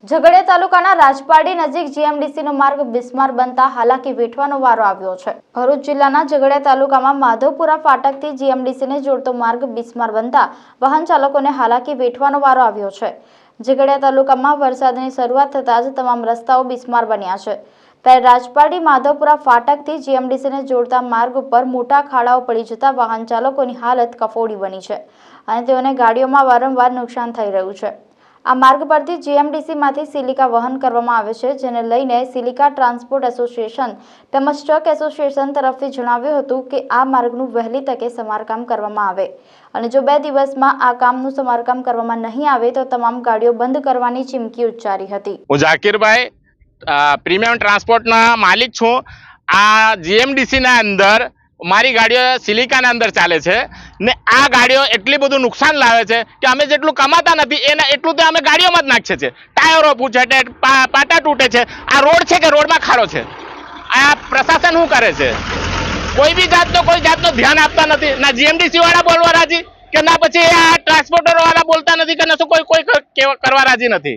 ઝઘડિયા તાલુકાના રાજપારડી નજીક જીએમડીસીનો માર્ગ બિસ્માર બનતા હાલાકી વેઠવાનો વારો આવ્યો છે। ભરૂચ જિલ્લાના ઝઘડિયા તાલુકામાં માધવપુરા ફાટકથી જીએમડીસીને જોડતો માર્ગ બિસ્માર બનતા વાહન ચાલકોને હાલાકી વેઠવાનો વારો આવ્યો છે। ઝઘડિયા તાલુકામાં વરસાદની શરૂઆત થતાં જ તમામ રસ્તાઓ બિસ્માર બન્યા છે। ત્યારે રાજપારડી માધવપુરા ફાટકથી જીએમડીસીને જોડતા માર્ગ ઉપર મોટા ખાડાઓ પડી જતા વાહન ચાલકોની હાલત કફોડી બની છે અને તેઓને ગાડીઓમાં વારંવાર નુકસાન થઈ રહ્યું છે। આ માર્ગ પરથી જીએમડીસીમાંથી સિલિકા વહન કરવામાં આવે છે, જેને લઈને સિલિકા ટ્રાન્સપોર્ટ એસોસિએશન તેમજ ટ્રક એસોસિએશન તરફથી જણાવ્યું હતું કે આ માર્ગનું વહેલી તકે સમારકામ કરવામાં આવે અને જો 2 દિવસમાં આ કામનું સમારકામ કરવામાં નહીં આવે તો તમામ ગાડીઓ બંધ કરવાની ચીમકી ઉચ્ચારી હતી। હું જાકીરભાઈ પ્રીમિયમ ટ્રાન્સપોર્ટના માલિક છું। આ જીએમડીસીના અંદર મારી ગાડીઓ સિલિકાના અંદર ચાલે છે ને આ ગાડીઓ એટલી બધું નુકસાન લાવે છે કે અમે જેટલું કમાતા નથી એના એટલું તો અમે ગાડીઓમાં જ નાખીએ છીએ। ટાયરો પૂછે છે, પાટા તૂટે છે। આ રોડ છે કે રોડમાં ખાડો છે? આ પ્રશાસન શું કરે છે? કોઈ બી જાતનો ધ્યાન આપતા નથી। ના જીએમડીસી વાળા બોલવા રાજી કે ના પછી આ ટ્રાન્સપોર્ટર વાળા બોલતા નથી કે ના કોઈ કરવા રાજી નથી।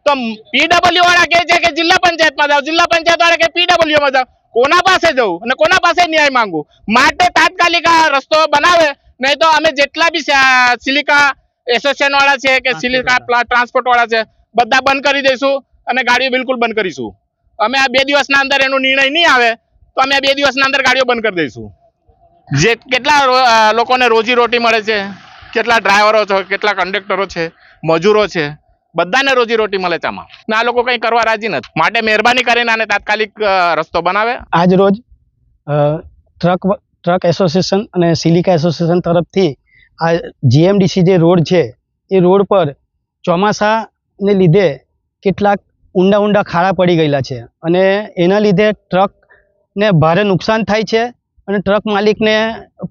તો પીડબ્લ્યુ વાળા કહે છે કે જિલ્લા પંચાયતમાં જાઓ, જિલ્લા પંચાયત વાળા કે પીડબ્લ્યુમાં જાઓ। કોના પાસે જવું અને કોના પાસે ન્યાય માંગવું? માટે તાત્કાલિક આ રસ્તો બનાવે, નહીં તો અમે જેટલા બી સિલિકા એસોસિએશન વાળા છે કે સિલિકા ટ્રાન્સપોર્ટ વાળા છે બધા બંધ કરી દઈશું અને ગાડીઓ બિલકુલ બંધ કરીશું। અમે આ 2 દિવસના અંદર એનો નિર્ણય નહીં આવે તો અમે આ 2 દિવસના અંદર ગાડીઓ બંધ કરી દઈશું। જે કેટલા લોકોને રોજી રોટી મળે છે, કેટલા ડ્રાઈવરો છે, કેટલા કંડક્ટરો છે, મજૂરો છે, બધાને રોજી રોટી મળે છે આમાં, ને આ લોકો કંઈ કરવા રાજી નથી। માટે મહેરબાની કરીને આને તાત્કાલિક રસ્તો બનાવે। આજ રોજ ટ્રક એસોસિએશન અને સિલિકા એસોસિએશન તરફથી આ જીએમડીસી જે રોડ છે એ રોડ પર ચોમાસાને લીધે કેટલાક ઊંડા ખાડા પડી ગયેલા છે અને એના લીધે ટ્રકને ભારે નુકસાન થાય છે અને ટ્રક માલિકને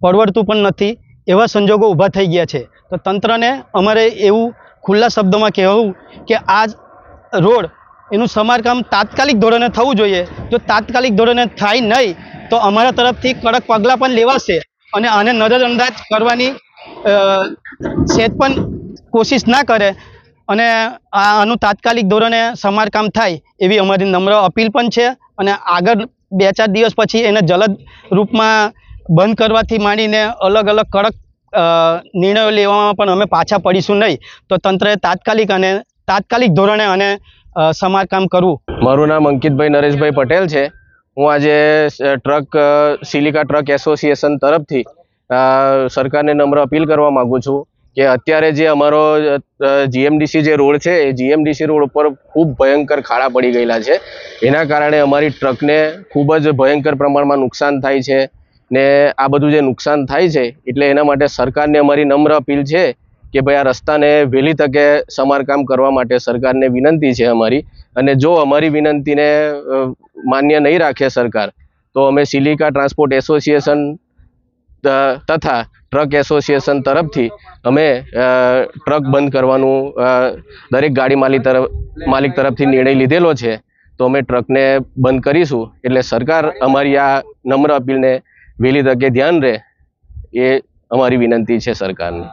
પરવડતું પણ નથી એવા સંજોગો ઊભા થઈ ગયા છે। તો તંત્રને અમારે એવું ખુલ્લા શબ્દોમાં કહેવું કે આ રોડ એનું સમારકામ તાત્કાલિક ધોરણે થવું જોઈએ। જો તાત્કાલિક ધોરણે થાય નહીં તો અમારા તરફથી કડક પગલાં પણ લેવાશે અને આને નજરઅંદાજ કરવાની સેજ પણ કોશિશ ના કરે અને આનું તાત્કાલિક ધોરણે સમારકામ થાય એવી અમારી નમ્ર અપીલ પણ છે। અને આગળ 2-4 દિવસ પછી એને જલદ રૂપમાં બંધ કરવાથી માંડીને અલગ કડક નિર્ણયો લેવામાં પણ અમે પાછા પડીશું નહીં। તો તંત્રએ તાત્કાલિક ધોરણે આને સમારકામ કરવું। મારું નામ અંકિતભાઈ નરેશભાઈ પટેલ છે। હું આજે સિલિકા ટ્રક એસોસિએશન તરફથી સરકારને નમ્ર અપીલ કરવા માગું છું કે અત્યારે જે અમારો જીએમડીસી જે રોડ છે એ જીએમડીસી રોડ ઉપર ખૂબ ભયંકર ખાડા પડી ગયેલા છે। એના કારણે અમારી ટ્રકને ખૂબ જ ભયંકર પ્રમાણમાં નુકસાન થાય છે ને આ બધું જે નુકસાન થાય છે એટલે એના માટે સરકારને અમારી નમ્ર અપીલ છે કે ભાઈ આ રસ્તાને વહેલી તકે સમારકામ કરવા માટે સરકારને વિનંતી છે અમારી। અને જો અમારી વિનંતીને માન્ય નહીં રાખે સરકાર તો અમે સિલિકા ટ્રાન્સપોર્ટ એસોસિએશન તથા ટ્રક એસોસિએશન તરફથી અમે ટ્રક બંધ કરવાનું દરેક ગાડી માલિક તરફથી નિર્ણય લીધેલો છે। તો અમે ટ્રકને બંધ કરીશું। એટલે સરકાર અમારી આ નમ્ર અપીલને વહેલી તકે ધ્યાન રહે એ અમારી વિનંતી છે સરકારને।